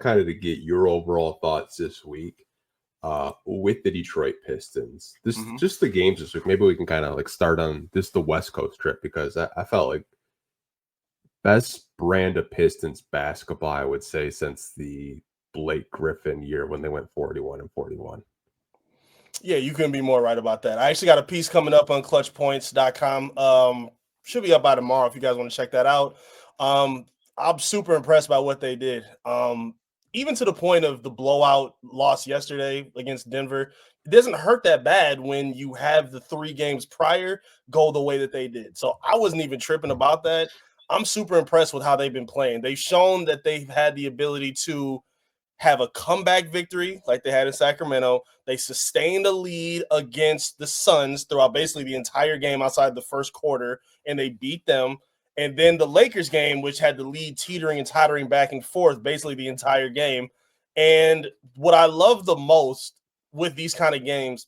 kind of to get your overall thoughts this week with the Detroit Pistons. Just the games this week. Maybe we can kind of like start on the West Coast trip, because I felt like best brand of Pistons basketball, I would say, since the Blake Griffin year when they went 41-41. Yeah, you couldn't be more right about that. I actually got a piece coming up on clutchpoints.com. Should be up by tomorrow if you guys want to check that out. I'm super impressed by what they did. Even to the point of the blowout loss yesterday against Denver, it doesn't hurt that bad when you have the 3 games prior go the way that they did. So I wasn't even tripping about that. I'm super impressed with how they've been playing. They've shown that they've had the ability to have a comeback victory like they had in Sacramento. They sustained a lead against the Suns throughout basically the entire game outside the first quarter, and they beat them. And then the Lakers game, which had the lead teetering and tottering back and forth basically the entire game. And what I love the most with these kind of games,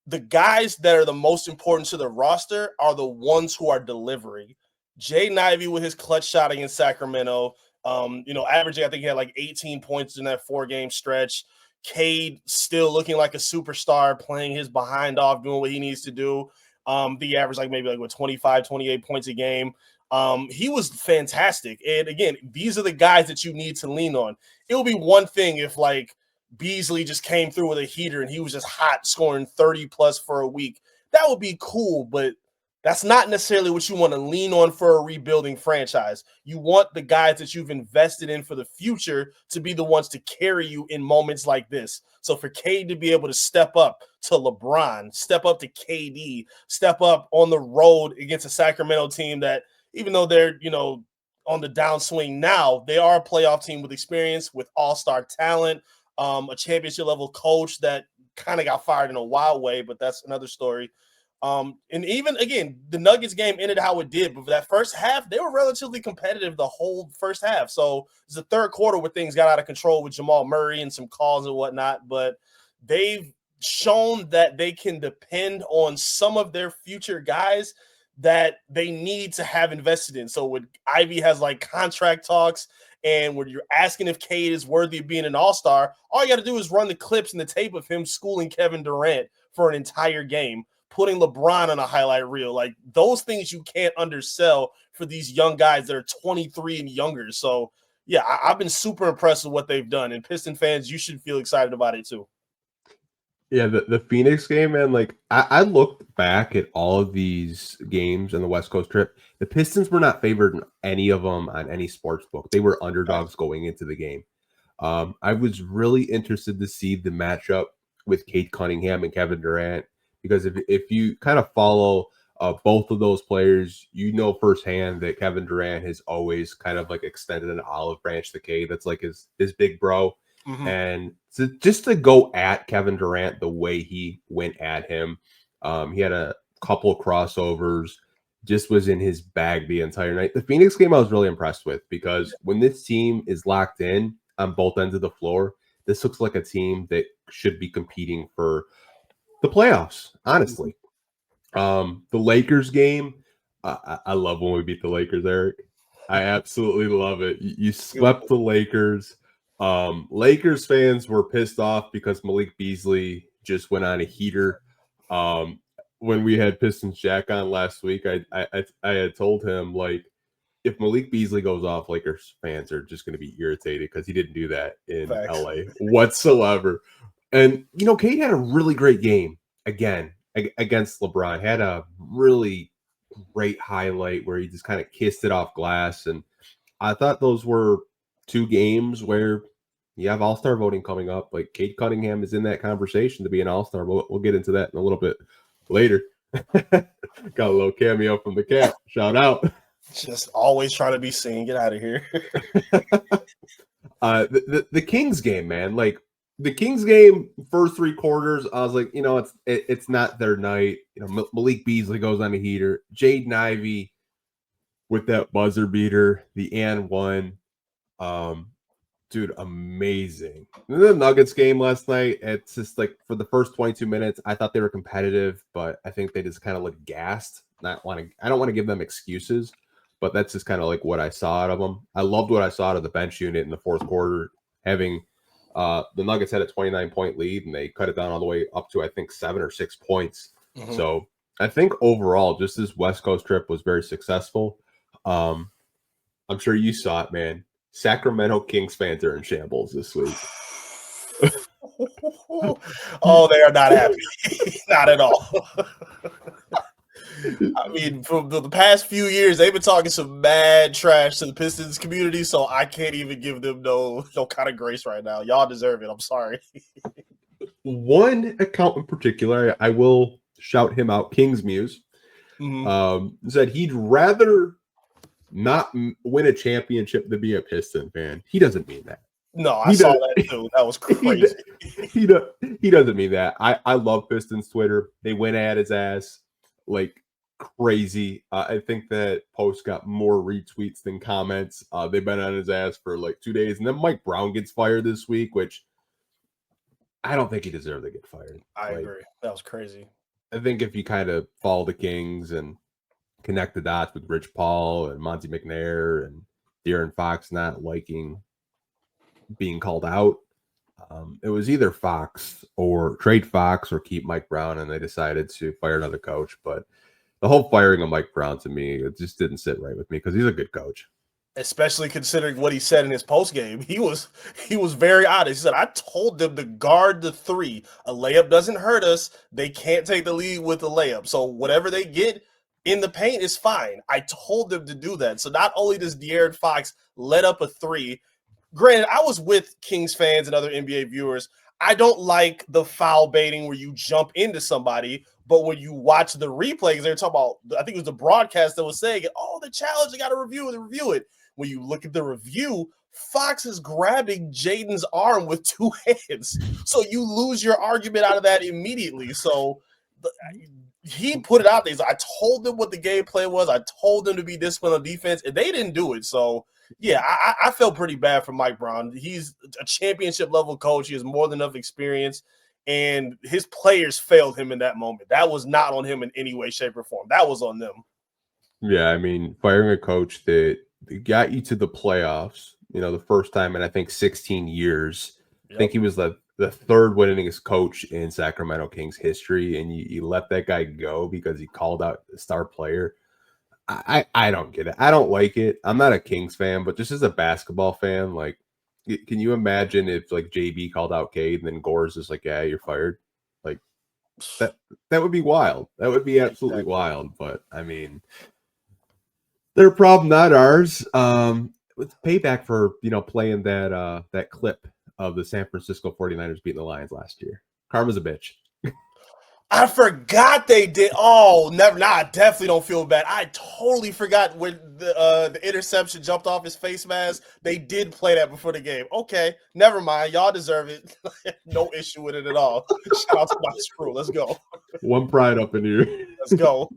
the guys that are the most important to the roster are the ones who are delivering. Jaden Ivey with his clutch shot against Sacramento, averaging, I think he had like 18 points in that 4-game stretch. Cade still looking like a superstar, playing his behind off, doing what he needs to do. The average maybe 25, 28 points a game. He was fantastic. And again, these are the guys that you need to lean on. It will be one thing if Beasley just came through with a heater and he was just hot, scoring 30 plus for a week. That would be cool, but that's not necessarily what you want to lean on for a rebuilding franchise. You want the guys that you've invested in for the future to be the ones to carry you in moments like this. So for Cade to be able to step up to LeBron, step up to KD, step up on the road against a Sacramento team that, even though they're, on the downswing now, they are a playoff team with experience, with all-star talent, a championship level coach that kind of got fired in a wild way, but that's another story. And even, again, the Nuggets game ended how it did, but for that first half, they were relatively competitive the whole first half. So it's the third quarter where things got out of control with Jamal Murray and some calls and whatnot, but they've shown that they can depend on some of their future guys that they need to have invested in. So when Ivy has contract talks and when you're asking if Cade is worthy of being an all-star, all you got to do is run the clips and the tape of him schooling Kevin Durant for an entire game, putting LeBron on a highlight reel. Those things you can't undersell for these young guys that are 23 and younger. So, yeah, I've been super impressed with what they've done. And Piston fans, you should feel excited about it too. Yeah, the Phoenix game, man, I looked back at all of these games on the West Coast trip. The Pistons were not favored in any of them on any sports book. They were underdogs going into the game. I was really interested to see the matchup with Cade Cunningham and Kevin Durant, because if you kind of follow both of those players, you know firsthand that Kevin Durant has always kind of extended an olive branch to Cade. That's his big bro. Mm-hmm. And so just to go at Kevin Durant the way he went at him, he had a couple of crossovers, just was in his bag the entire night. The Phoenix game I was really impressed with, because when this team is locked in on both ends of the floor, this looks like a team that should be competing for the playoffs, honestly. The Lakers game, I love when we beat the Lakers, Eric. I absolutely love it. You swept the Lakers. Lakers fans were pissed off because Malik Beasley just went on a heater. When we had Pistons Jack on last week, I had told him, if Malik Beasley goes off, Lakers fans are just going to be irritated because he didn't do that in LA whatsoever. And, Cade had a really great game again against LeBron. Had a really great highlight where he just kind of kissed it off glass. And I thought those were two games where you have all-star voting coming up. Cade Cunningham is in that conversation to be an all-star. We'll get into that in a little bit later. Got a little cameo from the cat. Shout out. Just always trying to be seen. Get out of here. The Kings game, man. The Kings game, first 3 quarters, I was it's not their night. Malik Beasley goes on a heater. Jaden Ivey with that buzzer beater, the and one. Dude, amazing. The Nuggets game last night, it's just for the first 22 minutes, I thought they were competitive, but I think they just kind of looked gassed. I don't want to give them excuses, but that's just kind of like what I saw out of them. I loved what I saw out of the bench unit in the fourth quarter, having the Nuggets had a 29-point lead, and they cut it down all the way up to, I think, 7 or 6 points. Mm-hmm. So I think overall, just this West Coast trip was very successful. I'm sure you saw it, man. Sacramento Kings fans are in shambles this week. Oh, they are not happy. Not at all. I mean, from the past few years, they've been talking some mad trash to the Pistons community, so I can't even give them no kind of grace right now. Y'all deserve it. I'm sorry. One account in particular, I will shout him out, Kings Muse, said he'd rather not win a championship than be a Piston fan. He doesn't mean that. No, I saw that too. That was crazy. He doesn't mean that. I love Pistons Twitter. They went at his ass like crazy. I think that post got more retweets than comments. They've been on his ass for like 2 days. And then Mike Brown gets fired this week, which I don't think he deserved to get fired. I agree. That was crazy. I think if you kind of follow the Kings and connect the dots with Rich Paul and Monty McNair and De'Aaron Fox not liking being called out, it was either Fox or trade Fox or keep Mike Brown, and they decided to fire another coach. But the whole firing of Mike Brown, to me, it just didn't sit right with me because he's a good coach. Especially considering what he said in his post game. He was very honest. He said, I told them to guard the 3. A layup doesn't hurt us. They can't take the lead with a layup. So whatever they get in the paint is fine. I told them to do that. So not only does De'Aaron Fox let up a 3, granted, I was with Kings fans and other NBA viewers. I don't like the foul baiting where you jump into somebody, but when you watch the replays, they're talking about, I think it was the broadcast that was saying, oh, the challenge, they got to review it. When you look at the review, Fox is grabbing Jaden's arm with 2 hands. So you lose your argument out of that immediately. So he put it out there. I told them what the game plan was. I told them to be disciplined on defense, and they didn't do it. So, yeah, I felt pretty bad for Mike Brown. He's a championship-level coach. He has more than enough experience, and his players failed him in that moment. That was not on him in any way, shape, or form. That was on them. Yeah, I mean, firing a coach that got you to the playoffs, the first time in, I think, 16 years. Yep. I think he was the third winningest coach in Sacramento Kings history, and you let that guy go because he called out the star player. I don't get it. I don't like it. I'm not a Kings fan, but just as a basketball fan, like, can you imagine if like JB called out Cade and then Gore's just like, yeah, you're fired? Like that would be wild. That would be absolutely wild. But I mean, their problem, not ours. It's payback for playing that clip of the San Francisco 49ers beating the Lions last year. Karma's a bitch. I forgot they did. Oh, never. Nah, I definitely don't feel bad. I totally forgot when the interception jumped off his face mask. They did play that before the game. Okay, never mind. Y'all deserve it. No issue with it at all. Shout out to my screw. Let's go. One pride up in here. Let's go.